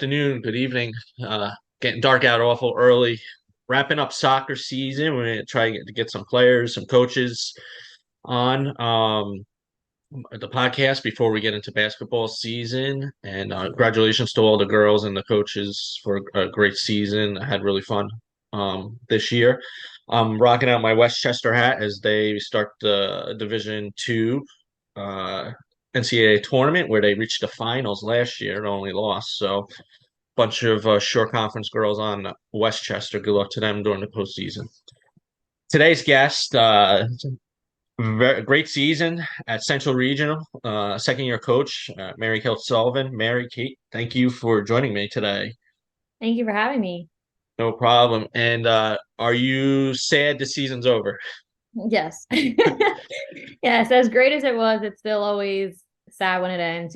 afternoon, good evening. Getting dark out awful early. Wrapping up soccer season. We're gonna try to get some players, some coaches on the podcast before we get into basketball season. And congratulations to all the girls and the coaches for a great season. I had really fun this year. I'm rocking out my Westchester hat as they start the Division II uh, NCAA tournament where they reached the finals last year and only lost. So bunch of short conference girls on Westchester. Good luck to them during the postseason. Today's guest, great season at Central Regional, second year coach, Mary Kate Sullivan. Mary Kate, thank you for joining me today. Thank you for having me. No problem. And are you sad the season's over? Yes. Yes, as great as it was, it's still always sad when it ends,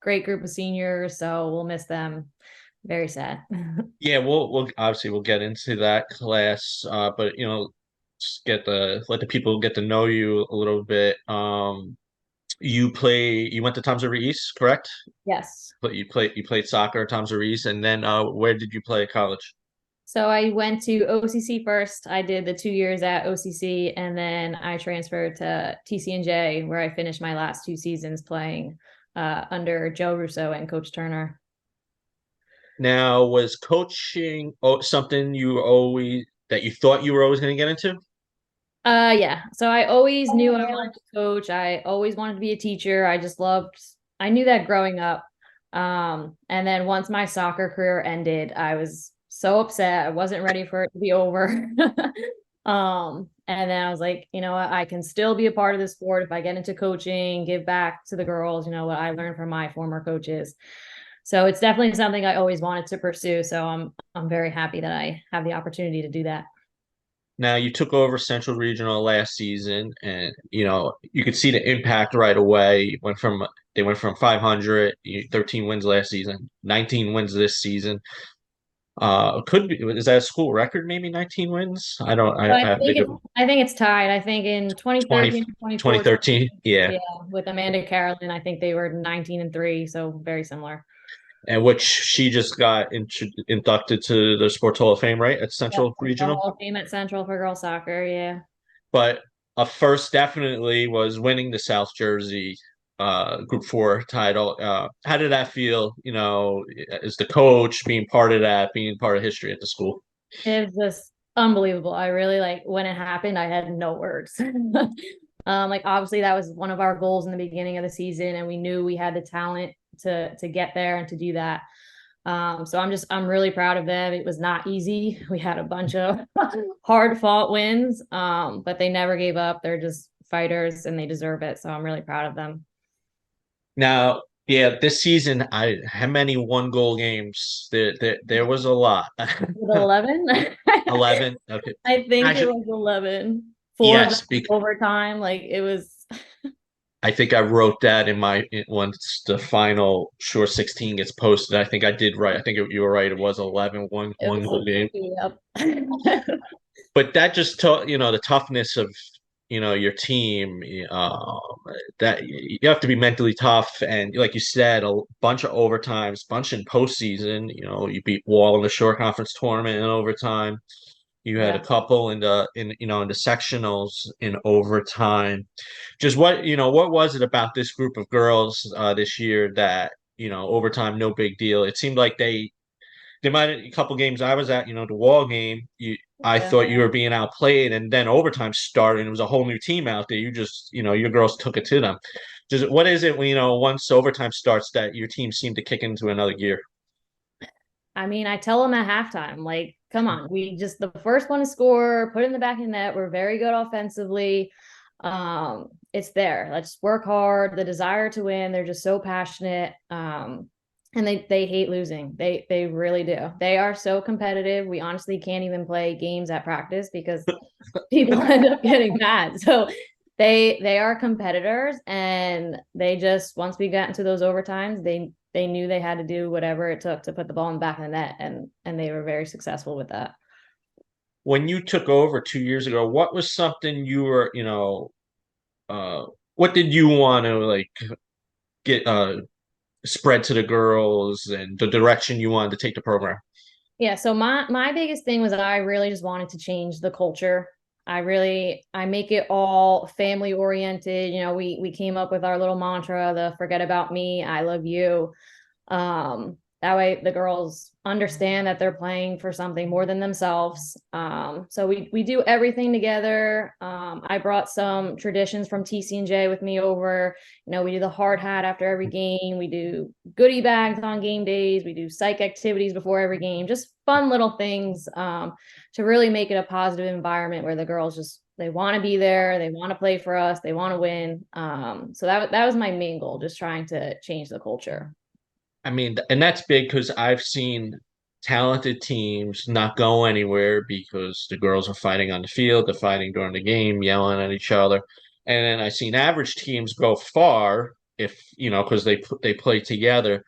great group of seniors, so we'll miss them. Very sad. Yeah, we'll obviously we'll get into that class, but just let the people get to know you a little bit. You went to Tom's River East, correct? Yes. But you played soccer at Tom's River East, and then where did you play at college? So I went to OCC first. I did the 2 years at OCC, and then I transferred to TCNJ, where I finished my last 2 seasons playing under Joe Russo and Coach Turner. Now, was coaching something you thought you were always going to get into? Yeah. So I always knew I wanted to coach. I always wanted to be a teacher. I knew that growing up. And then once my soccer career ended, I was so upset. I wasn't ready for it to be over. And then I was like, you know what, I can still be a part of the sport if I get into coaching, give back to the girls, what I learned from my former coaches. So it's definitely something I always wanted to pursue. So I'm very happy that I have the opportunity to do that. Now, you took over Central Regional last season, and you could see the impact right away. They went from 500, 13 wins last season, 19 wins this season. Could be, is that a school record? Maybe 19 wins. I don't. So I I think think it's I think it's tied. I think in 20 2013, 2014, 2013. Yeah. yeah, with Amanda Carolyn, I think they were 19-3, so very similar. And which she just got inducted to the Sports Hall of Fame, right, at Yep. Central The Regional. Hall of Fame at Central for girls soccer, yeah. But a first definitely was winning the South Jersey Group Four title. How did that feel? As the coach, being part of that, being part of history at the school. It was just unbelievable. I really like when it happened, I had no words. Like obviously that was one of our goals in the beginning of the season, and we knew we had the talent to get there and to do that. So I'm really proud of them. It was not easy. We had a bunch of hard fought wins, but they never gave up. They're just fighters and they deserve it. So I'm really proud of them. Now, yeah, this season, I how many one goal games? There was a lot. With 11? 11. Okay. I think it Actually, was 11. Four of them yes, overtime. Like it was. I think I wrote that once the final short 16 gets posted. I think I did right. I think you were right. It was 11, It one was, goal game. yep. But that just taught, the toughness of, your team. That you have to be mentally tough. And like you said, a bunch of overtimes, bunch in postseason. You beat Wall in the short conference tournament in overtime. You had a Yeah. couple in the sectionals in overtime. Just what was it about this group of girls this year that overtime no big deal? It seemed like they might a couple games I was at, the Wall game. I Yeah. thought you were being outplayed, and then overtime started, and it was a whole new team out there. You just your girls took it to them. Just what is it when once overtime starts that your team seemed to kick into another gear? I mean, I tell them at halftime, like, come on, we just the first one to score, put it in the back of the net. We're very good offensively. It's there. Let's work hard. The desire to win. They're just so passionate. And they hate losing. They really do. They are so competitive. We honestly can't even play games at practice because people end up getting mad. So they are competitors, and they just once we got into those overtimes, they knew they had to do whatever it took to put the ball in the back of the net, and they were very successful with that. When you took over 2 years ago, what was something you were, uh, what did you want to like get? spread to the girls and the direction you wanted to take the program? Yeah, so my biggest thing was I really just wanted to change the culture. I make it all family oriented. We came up with our little mantra, the forget about me, I love you. That way the girls understand that they're playing for something more than themselves. So we do everything together. I brought some traditions from TC&J with me over. We do the hard hat after every game. We do goodie bags on game days. We do psych activities before every game. Just fun little things to really make it a positive environment where the girls just they want to be there, they want to play for us, they want to win. So that was my main goal, just trying to change the culture. I mean, and that's big because I've seen talented teams not go anywhere because the girls are fighting on the field, they're fighting during the game, yelling at each other. And then I've seen average teams go far if, because they play together.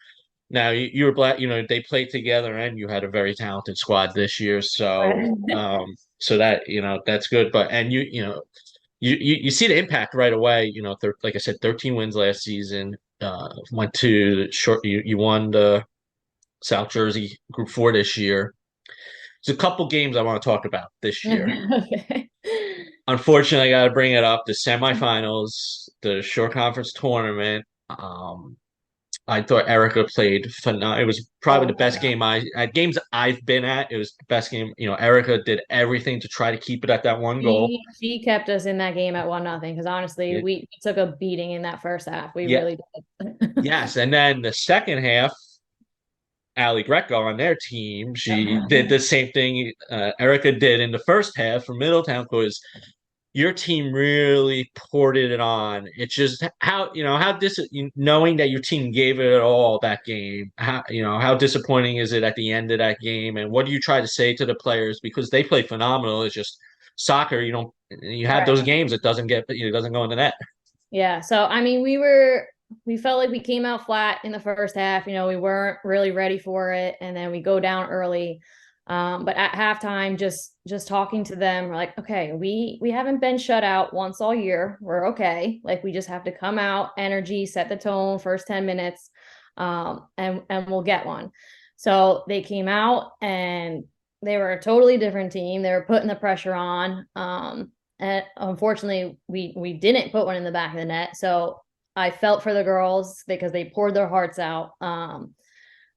Now you were black, they played together and you had a very talented squad this year. So Right. so that, that's good. But and you see the impact right away. Like I said, 13 wins last season. Went to short. You won the South Jersey Group 4 this year. There's a couple games I want to talk about this year. Okay. Unfortunately, I got to bring it up. The semifinals, the short conference tournament. I thought Erica played phenomenal. It was probably Oh the my best God. game at games I've been at. It was the best game. Erica did everything to try to keep it at that one goal. She kept us in that game at 1-0 because honestly, Yeah, we took a beating in that first half. We yeah, really did. yes. And then the second half, Ali Greco on their team, she did the same thing Erica did in the first half for Middletown because your team really poured it on. It's just knowing that your team gave it all that game. How disappointing is it at the end of that game? And what do you try to say to the players because they play phenomenal? It's just soccer. You have those Right. games. It doesn't go in the net. Yeah. So I mean, we felt like we came out flat in the first half. We weren't really ready for it, and then we go down early. But at halftime, just talking to them, we're like, okay, we haven't been shut out once all year. We're okay. Like we just have to come out, energy, set the tone, first 10 minutes, and we'll get one. So they came out and they were a totally different team. They were putting the pressure on. And unfortunately, we didn't put one in the back of the net. So I felt for the girls because they poured their hearts out.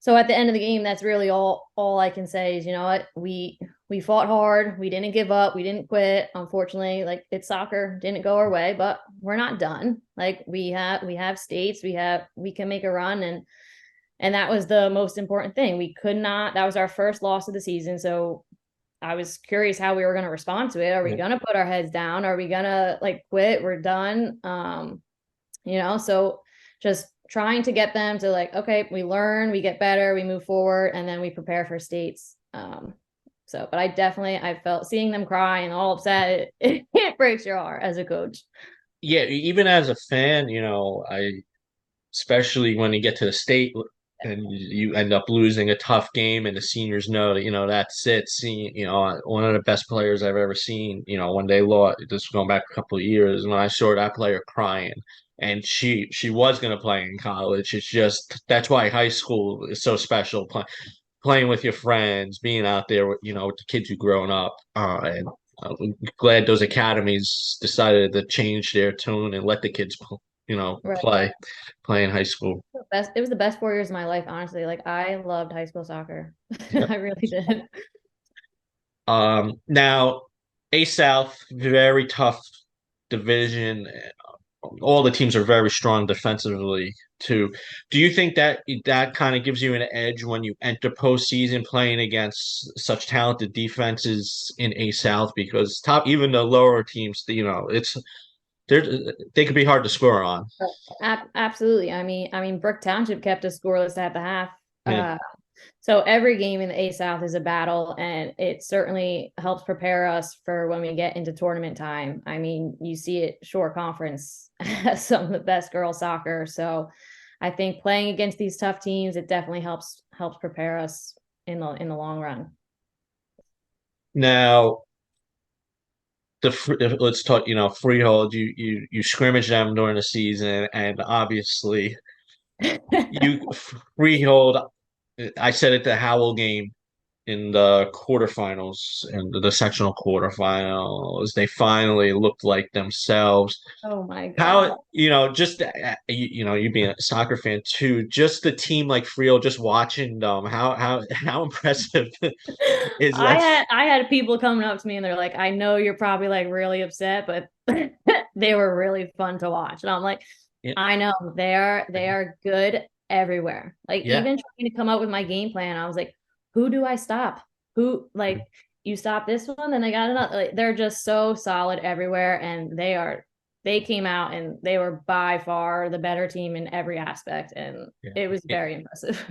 So at the end of the game, that's really all I can say is, you know what, we fought hard, we didn't give up, we didn't quit. Unfortunately, like it's soccer, didn't go our way, but we're not done. Like we have states, we can make a run, and that was the most important thing. We could not. That was our first loss of the season, so I was curious how we were going to respond to it. Are we Yeah. going to put our heads down? Are we going to like quit? We're done. So just trying to get them to like, okay, we learn, we get better, we move forward, and then we prepare for states. But I felt seeing them cry and all upset. It breaks your heart as a coach. Yeah, even as a fan, I especially when you get to the state and you end up losing a tough game and the seniors know that that's it. Seeing one of the best players I've ever seen, when they lost, this was going back a couple of years, when I saw that player crying, and she was going to play in college. It's just that's why high school is so special. Playing with your friends, being out there with the kids who've grown up, and I'm glad those academies decided to change their tune and let the kids Right. play in high school. It was the best 4 years of my life, honestly. Like I loved high school soccer. Yep. I really did. Now A South, very tough division. All the teams are very strong defensively too. Do you think that kind of gives you an edge when you enter postseason playing against such talented defenses in A South? Because even the lower teams, they're they could be hard to score on. Absolutely. I mean, Brook Township kept us scoreless at the half. Yeah. So every game in the A South is a battle, and it certainly helps prepare us for when we get into tournament time. I mean, you see it short conference has some of the best girls soccer. So I think playing against these tough teams, it definitely helps prepare us in the long run. Now let's talk. Freehold. You scrimmage them during the season, and obviously you freehold. I said at the Howell game in the quarterfinals and the sectional quarterfinals, they finally looked like themselves. Oh my God. How, just you being a soccer fan too, just the team like Frio, just watching them, how impressive is that? I had people coming up to me and they're like, I know you're probably like really upset, but they were really fun to watch. And I'm like, Yeah, I know they are good everywhere. Like yeah, even trying to come up with my game plan, I was like, who do I stop? Who like you stop this one, then they got another. Like, they're just so solid everywhere, and they came out and they were by far the better team in every aspect, and yeah. it was very impressive.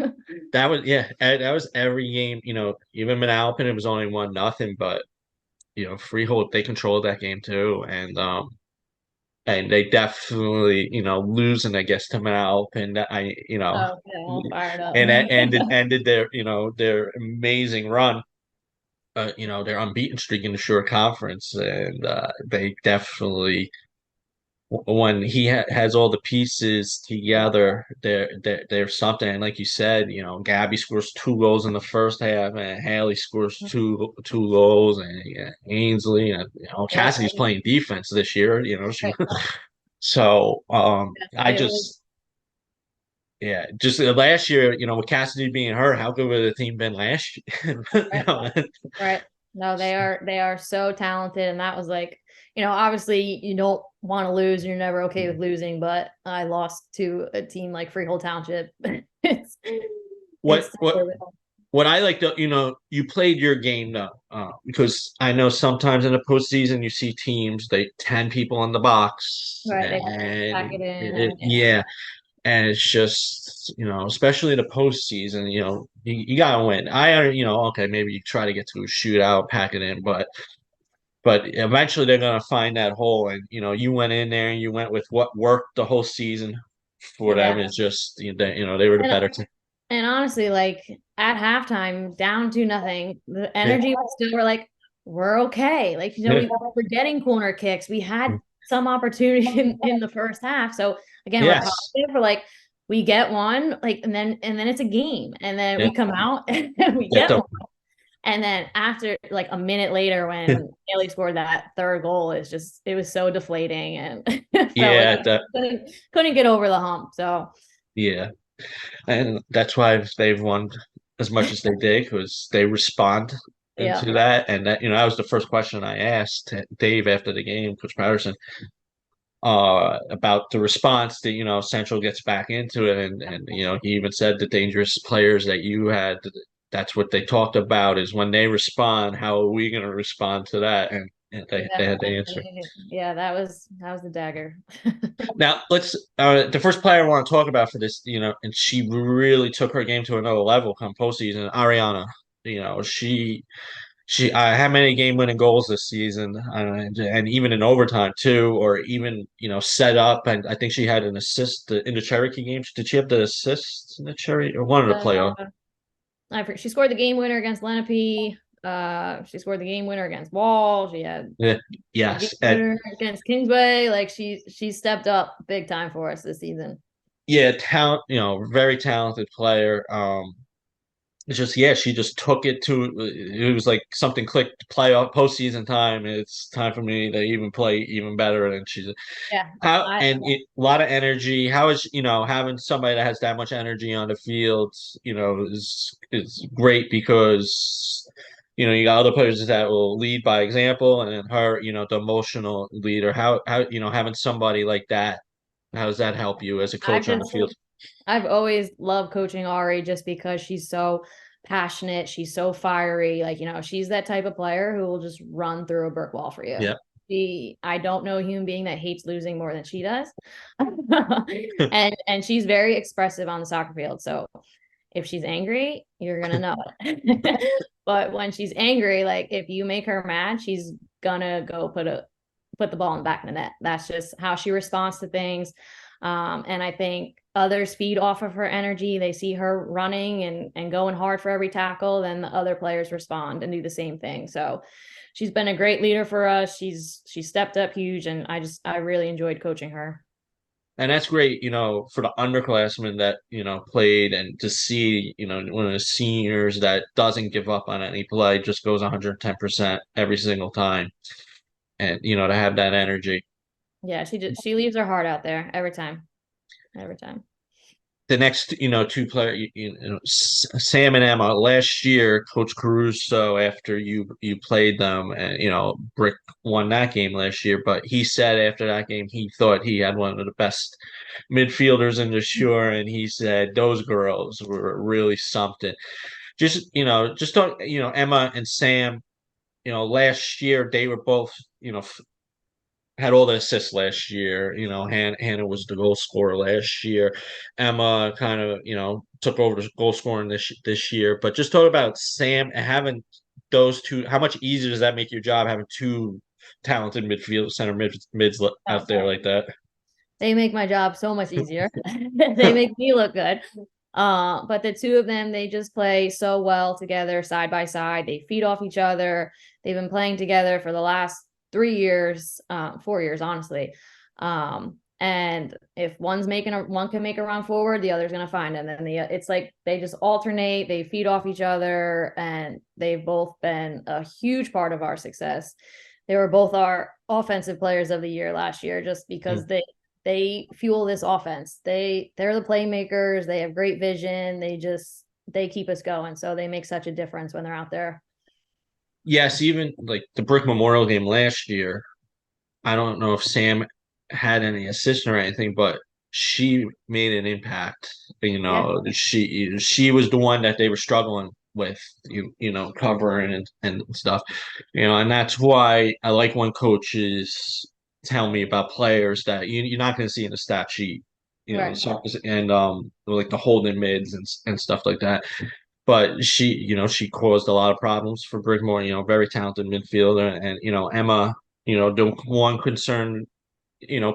That was every game. Even in Alpin, it was only 1-0, but Freehold they controlled that game too, and they definitely, losing, I guess, to Mal, and Oh, yeah, all fired up. and that ended their, their amazing run, their unbeaten streak in the Shore Conference, and they definitely, when he has all the pieces together, they're something. And like you said, Gabby scores 2 goals in the first half, and Haley scores two goals, and Ainsley, and Yep. Cassidy's playing defense this year. She Right. so I It was just yeah, just last year, with Cassidy being hurt, how good would the team been last year? right. Right. No, they are so talented. And that was like, obviously you don't want to lose and you're never okay with losing, but I lost to a team like Freehold Township. It's what it's what what I like to, you played your game though, because I know sometimes in the postseason you see teams they 10 people in the box, right. They and pack it in and yeah. yeah, and it's just especially the postseason, you gotta win. Okay, maybe you try to get to a shootout, pack it in, but eventually they're gonna find that hole, and you went in there and you went with what worked the whole season for them. Yeah. Is just they were the And better team. and honestly, like at halftime, down to nothing, the Yeah. energy was still we're like, we're okay. Like, we were getting corner kicks. We had some opportunity in the first half. So again, we're Yes. positive. We're like, we get one, like, and then it's a game. And then Yeah. we come out and we Get get the one. And then after like a minute later, when Haley scored that third goal, it was so deflating and it felt like yeah, couldn't get over the hump. So yeah. And that's why they've won as much as they did, because they respond yeah. into that. And that was the first question I asked Dave after the game, Coach Patterson, about the response that, Central gets back into it. And he even said the dangerous players that you had, that's what they talked about, is when they respond, how are we going to respond to that? And they Yeah, had the answer. yeah, that was the dagger. Now let's the first player I want to talk about for this, and she really took her game to another level come postseason, Ariana. She had many game-winning goals this season, and even in overtime too, or even set up. And I think she had an assist in the Cherokee game. Did she have the assist in the Cherokee or one of the playoff? Uh, she scored the game winner against Lenape. She scored the game winner against Wall. She had Yeah, the game yes, and winner against Kingsway. Like she stepped up big time for us this season. yeah, talent. Very talented player. It's just she just took it to. It was like something clicked. Playoff postseason time. It's time for me to even play even better. And she's Yeah, how and a lot of energy. How is having somebody that has that much energy on the field? Is great, because you got other players that will lead by example, and then her, the emotional leader. How having somebody like that. How does that help you as a I've coach on the just field? I've always loved coaching Ari just because she's so passionate. She's so fiery. Like, she's that type of player who will just run through a brick wall for you. Yeah. I don't know a human being that hates losing more than she does. And she's very expressive on the soccer field. So if she's angry, you're gonna know it. But when she's angry, like if you make her mad, she's gonna go put the ball in the back of the net. That's just how she responds to things. And I think others feed off of her energy. They see her running and going hard for every tackle, then the other players respond and do the same thing. So she's been a great leader for us. She stepped up huge, and I really enjoyed coaching her. And that's great, for the underclassmen that, played, and to see, one of the seniors that doesn't give up on any play, just goes 110% every single time. And, to have that energy. Yeah, she leaves her heart out there every time. Every time. The next, two player, Sam and Emma. Last year, Coach Caruso, after you played them, and Brick won that game last year. But he said after that game, he thought he had one of the best midfielders in the shore, and he said those girls were really something. Just don't, Emma and Sam. Last year they were both, had all the assists last year. Hannah was the goal scorer last year. Emma kind of, took over the goal scoring this year. But just talk about Sam and having those two. How much easier does that make your job having two talented midfield center mids out there like that? They make my job so much easier. They make me look good. But the two of them, they just play so well together, side by side. They feed off each other. They've been playing together for the last 3 years, 4 years, honestly. And if one can make a run forward, the other's gonna find him. And it's like they just alternate, they feed off each other, and they've both been a huge part of our success. They were both our offensive players of the year last year, just because Mm. they fuel this offense. They're the playmakers. They have great vision. They keep us going. So they make such a difference when they're out there. Yes, even like the Brick Memorial game last year. I don't know if Sam had any assist or anything, but she made an impact. Yeah. She was the one that they were struggling with, covering and stuff. And that's why I like when coaches tell me about players that you're not going to see in the stat sheet. Right. And like the holding mids and stuff like that. But she caused a lot of problems for Brickmore, very talented midfielder. And, Emma, the one concern,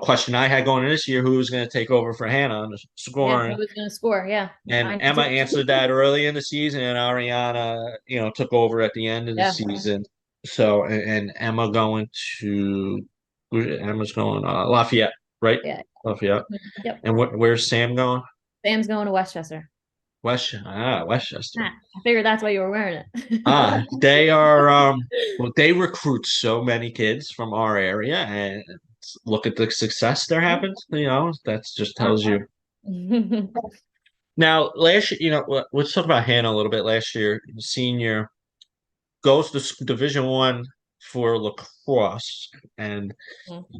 question I had going in this year, who was going to take over for Hannah on the Yeah. scoring. Who's going to score? Yeah. And I know Emma too. answered that early in the season, and Ariana, took over at the end of the Yeah. season. So, and Emma's going Lafayette, right? Yeah. Lafayette. Yep. And where's Sam going? Sam's going to Westchester. Westchester. I figured that's why you were wearing it. They are well, they recruit so many kids from our area, and look at the success they're having. That just tells you. Now, last year, let's talk about Hannah a little bit. Last year, senior goes to Division One for lacrosse and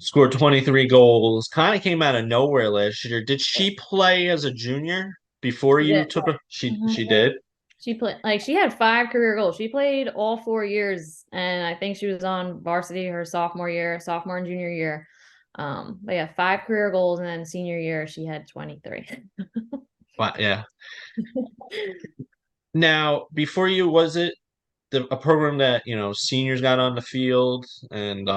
scored 23 goals. Kind of came out of nowhere last year. Did she play as a junior before She you did. took her? She Yeah. did. She played like she had 5 career goals. She played all 4 years, and I think she was on varsity her sophomore and junior year. But yeah, 5 career goals, and then senior year she had 23. Wow, yeah. Now, before you, was it a program that seniors got on the field, and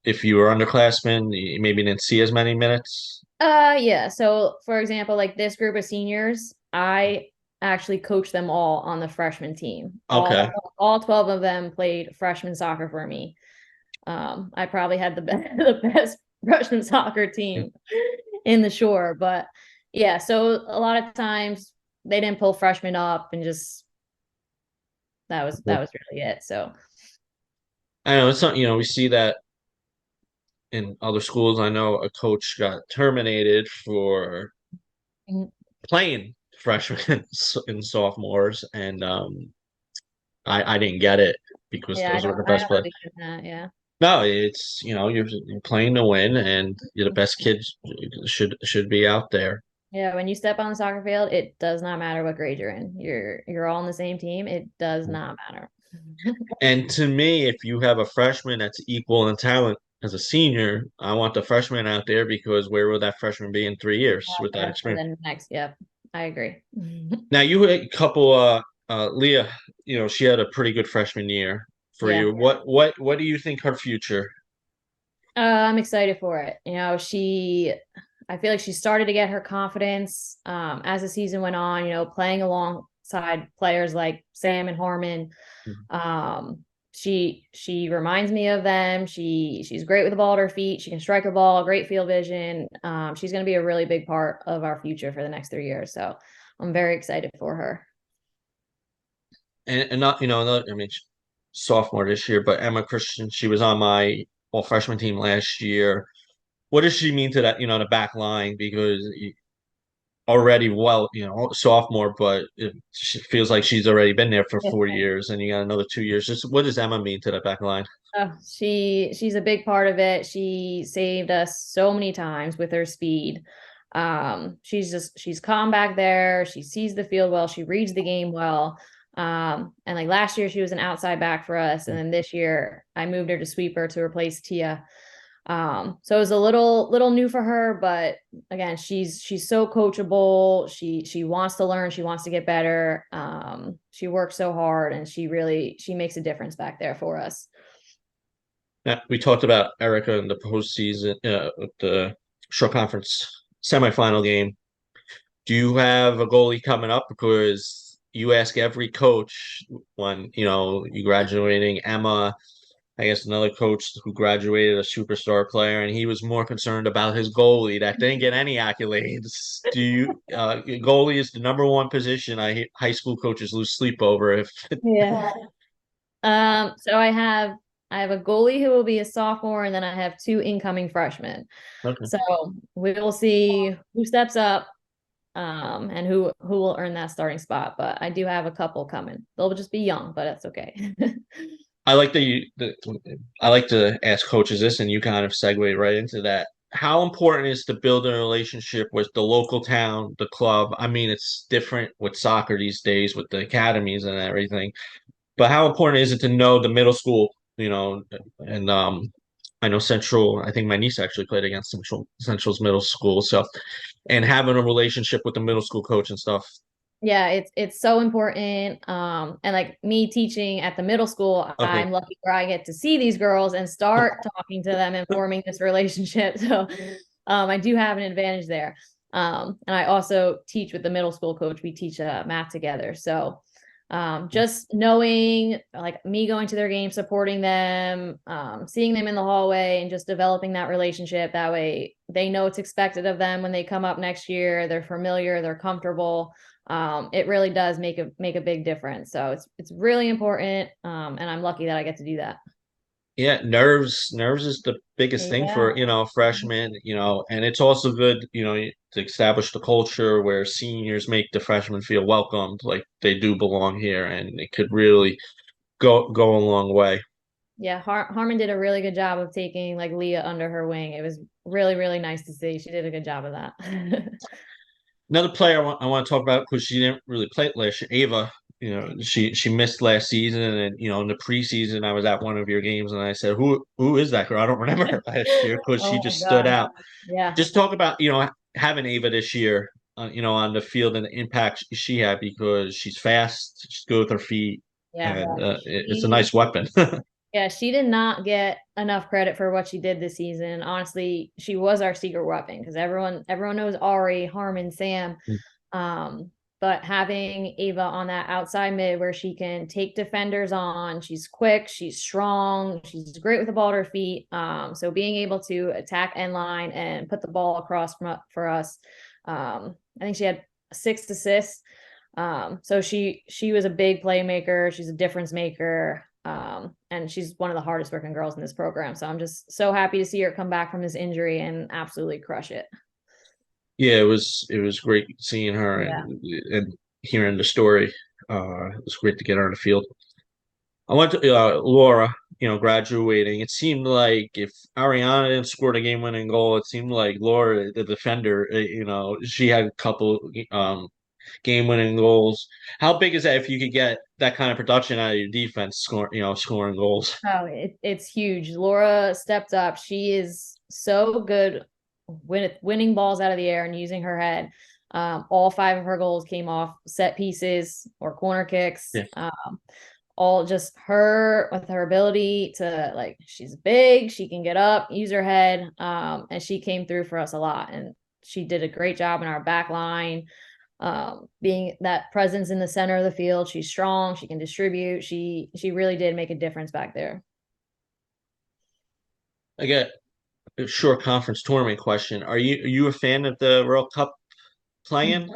if you were underclassmen, you maybe didn't see as many minutes? Yeah. So for example, like this group of seniors, I actually coached them all on the freshman team. Okay. All 12 of them played freshman soccer for me. I probably had the best the best freshman soccer team in the shore, but yeah, so a lot of times they didn't pull freshmen up, and just that was really it. So I know it's not, we see that in other schools. I know a coach got terminated for mm, playing freshmen and sophomores, and I didn't get it because yeah, those were the I best don't players. understand that. Yeah. No, it's you're playing to win, and you're the best kids should be out there. Yeah, when you step on the soccer field, it does not matter what grade you're in. You're all on the same team. It does not matter. And to me, if you have a freshman that's equal in talent as a senior, I want the freshman out there because where will that freshman be in 3 years with that And experience? then next, yep, I agree. Now you had a couple Leah, she had a pretty good freshman year for Yeah. you. What do you think her future? I'm excited for it. I feel like she started to get her confidence as the season went on, playing alongside players like Sam and Harmon. She reminds me of them. She's great with the ball at her feet. She can strike a ball, great field vision. She's going to be a really big part of our future for the next 3 years. So I'm very excited for her. And not, I mean, sophomore this year, but Emma Christian, she was on my all freshman team last year. What does she mean to that, the back line? Because already, well, sophomore, but it she feels like she's already been there for Yeah. 4 years, and you got another 2 years. Just what does Emma mean to that back line? She's a big part of it. She saved us so many times with her speed. She's calm back there. She sees the field well. She reads the game well. And like last year she was an outside back for us, and then this year I moved her to sweeper to replace Tia. So it was a little new for her, but again, she's so coachable. She wants to learn, she wants to get better. She works so hard, and she makes a difference back there for us. Now, we talked about Erica in the postseason, the show conference semifinal game. Do you have a goalie coming up? Because you ask every coach when you graduating Emma, I guess another coach who graduated a superstar player, and he was more concerned about his goalie that didn't get any accolades. Do you goalie is the number one position high school coaches lose sleep over if Yeah. So I have a goalie who will be a sophomore, and then I have two incoming freshmen. okay. So we will see who steps up, and who will earn that starting spot. But I do have a couple coming. They'll just be young, but that's okay. I like the I like to ask coaches this, and you kind of segue right into that. How important is to build a relationship with the local town, the club? I mean, it's different with soccer these days with the academies and everything. But how important is it to know the middle school, and I know Central, I think my niece actually played against Central's middle school. So, and having a relationship with the middle school coach and stuff. Yeah, it's so important. And like me teaching at the middle school, Okay. I'm lucky where I get to see these girls and start talking to them and forming this relationship. So I do have an advantage there. And I also teach with the middle school coach. We teach math together. So just knowing like me going to their games, supporting them, seeing them in the hallway, and just developing that relationship. That way they know what's expected of them when they come up next year. They're familiar, they're comfortable. It really does make a big difference. So it's really important. And I'm lucky that I get to do that. Yeah, nerves is the biggest thing Yeah. for, freshmen, and it's also good, to establish the culture where seniors make the freshmen feel welcomed, like they do belong here, and it could really go a long way. Yeah, Harmon did a really good job of taking like Leah under her wing. It was really, really nice to see. She did a good job of that. Another player I want to talk about because she didn't really play last year, Ava. She missed last season, and in the preseason, I was at one of your games, and I said, "Who is that girl?" I don't remember her last year because she Oh just my stood God. out. Yeah. Just talk about having Ava this year, on the field and the impact she had because she's fast, she's good with her feet, Yeah. and it's a She nice weapon. Yeah, she did not get enough credit for what she did this season. Honestly, she was our secret weapon because everyone knows Ari, Harmon, Sam. Um, but having Ava on that outside mid where she can take defenders on, she's quick, she's strong, she's great with the ball at her feet. So being able to attack end line and put the ball across for us, I think she had 6 assists. So she was a big playmaker. She's a difference maker. And she's one of the hardest working girls in this program. So I'm just so happy to see her come back from this injury and absolutely crush it. Yeah, it was great seeing her Yeah. and hearing the story. It was great to get her on the field. I went to Laura, graduating. It seemed like if Ariana didn't score the game-winning goal, it seemed like Laura, the defender, she had a couple game-winning goals. How big is that if you could get that kind of production out of your defense, scoring goals? Oh, it's huge. Laura stepped up. She is so good winning balls out of the air and using her head. All 5 of her goals came off set pieces or corner kicks. Yeah. All just her with her ability to like she's big, she can get up, use her head, and she came through for us a lot. And she did a great job in our back line. being that presence in the center of the field. She's strong. She can distribute. She really did make a difference back there. I get a short conference tournament question. Are you a fan of the World Cup playing?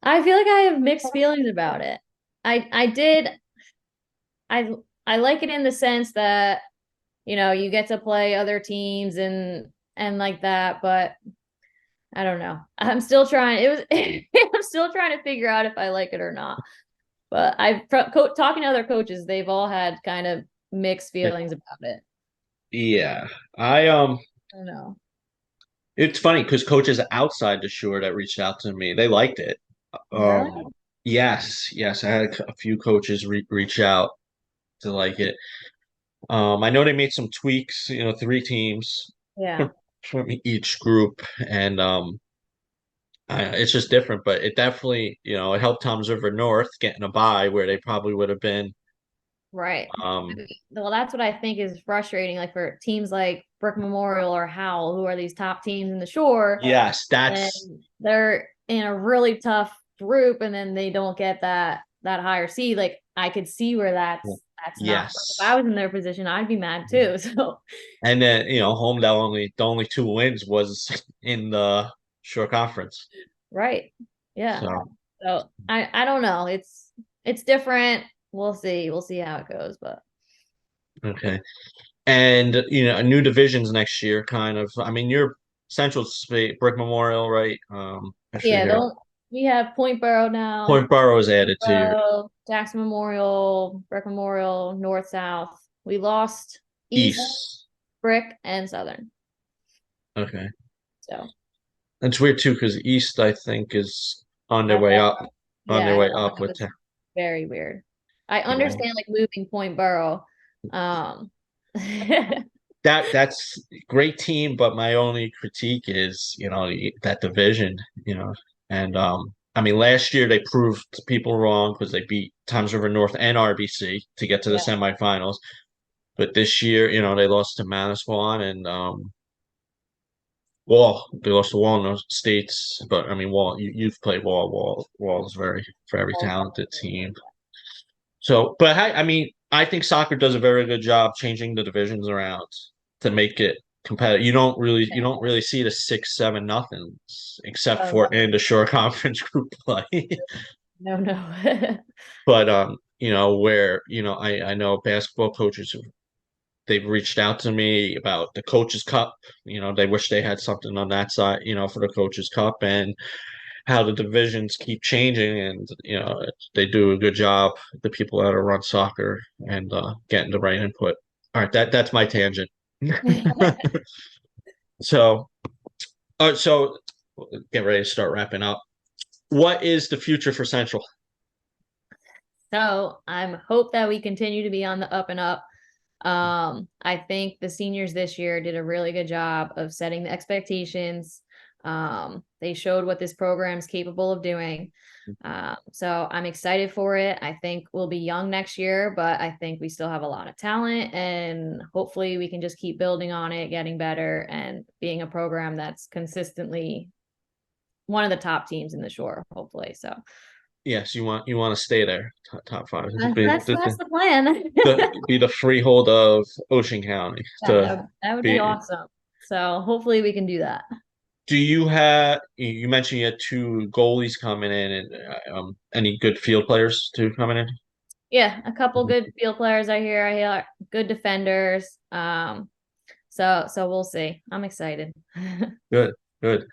I feel like I have mixed feelings about it. I did I I like it in the sense that you get to play other teams and like that, but I don't know. I'm still trying. It was I'm still trying to figure out if I like it or not. But talking to other coaches, they've all had kind of mixed feelings about it. Yeah. I I don't know. it's funny because coaches outside the shore that reached out to me, they liked it. Really? Um yes, yes, I had a few coaches reach out to like it. I know they made some tweaks, 3 teams Yeah. from each group, and it's just different, but it definitely, it helped Tom's River North getting a bye where they probably would have been. Right. Um, Well, that's what I think is frustrating. Like for teams like Brick Memorial or Howell, who are these top teams in the shore, yes, and that's they're in a really tough group, and then they don't get that higher seed. Like I could see where that's not. If I yes. was in their position, I'd be mad too. So And then, home that the only 2 wins was in the shore conference. right. Yeah. So So I don't know. It's different. We'll see. We'll see how it goes. But okay. And new divisions next year, kind of. I mean, you're Central State Brick Memorial, right? Actually yeah, here. don't we have Point Borough now, Point Borough is added to your Jackson Memorial, Brick Memorial, North South. We lost East, East. Brick, and Southern. Okay. So It's weird too because East, I think, is on their I way know, up, on yeah, their I way know up that with was very weird. I yeah. understand like moving Point Borough. Um That's great team, but my only critique is, that division, and I mean last year they proved people wrong because they beat Times River North and RBC to get to the yeah, semifinals. But this year, they lost to Manasquan and Wall. They lost to Wall in those states, but I mean Wall. You've played Wall. Wall is very talented team. So, but I mean, I think soccer does a very good job changing the divisions around to make it competitive. You don't really see the 6-7 nothings except oh for no, in the shore conference group play. no, no. But where I know basketball coaches they've reached out to me about the coaches cup. They wish they had something on that side, for the coaches cup, and how the divisions keep changing, and they do a good job, the people that are run soccer, and getting the right input. All right, that's my tangent. So so get ready to start wrapping up. What is the future for Central? So I'm hope that we continue to be on the up and up. I think the seniors this year did a really good job of setting the expectations. They showed what this program is capable of doing. So I'm excited for it. I think we'll be young next year, but I think we still have a lot of talent, and hopefully we can just keep building on it, getting better, and being a program that's consistently one of the top teams in the shore, hopefully. So Yes, you want to stay there, top five. that's the plan. Be the freehold of Ocean County Yeah, to that would be be. awesome. So hopefully we can do that. Do you have? You mentioned you had 2 goalies coming in, and any good field players too coming in? Yeah, a couple Mhm. good field players I hear. I hear good defenders. So we'll see. I'm excited. Good, good.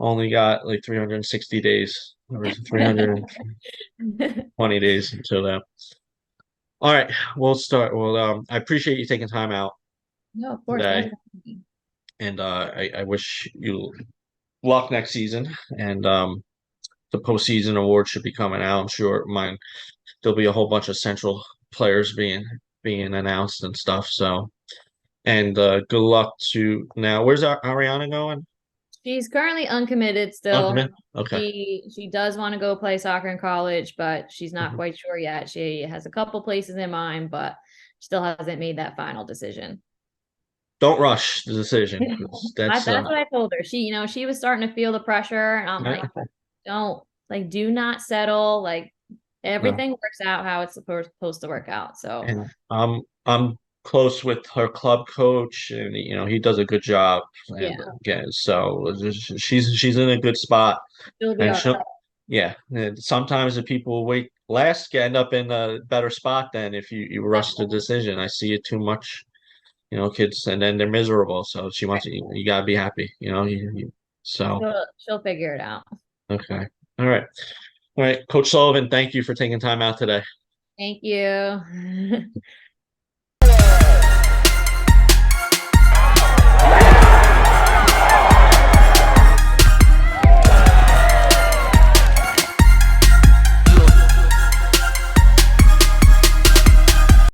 Only got like 360 days or 320 days until that. All right, we'll start. Well, I appreciate you taking time out No, of course. Thanks today, for having me. and I wish you luck next season. And the postseason award should be coming out. I'm sure mine. There'll be a whole bunch of Central players being announced and stuff. So, and good luck to now. Where's Ariana going? She's currently uncommitted still. Uncommit. Okay. She does want to go play soccer in college, but she's not Mhm. quite sure yet. She has a couple places in mind, but still hasn't made that final decision. don't rush the decision. That's That's what I told her. She was starting to feel the pressure, and I'm like, yeah, don't do not settle. Like no. everything works out how it's supposed to work out. So And I'm close with her club coach, and he does a good job. And yeah, again, so she's in a good spot, she'll be and all right. she'll yeah. And sometimes the people wait last end up in a better spot than if you rush the decision. I see it too much, kids, and then they're miserable. So she wants you gotta be happy, so She'll figure it out. okay, all right, all right, Coach Sullivan. Thank you for taking time out today. Thank you.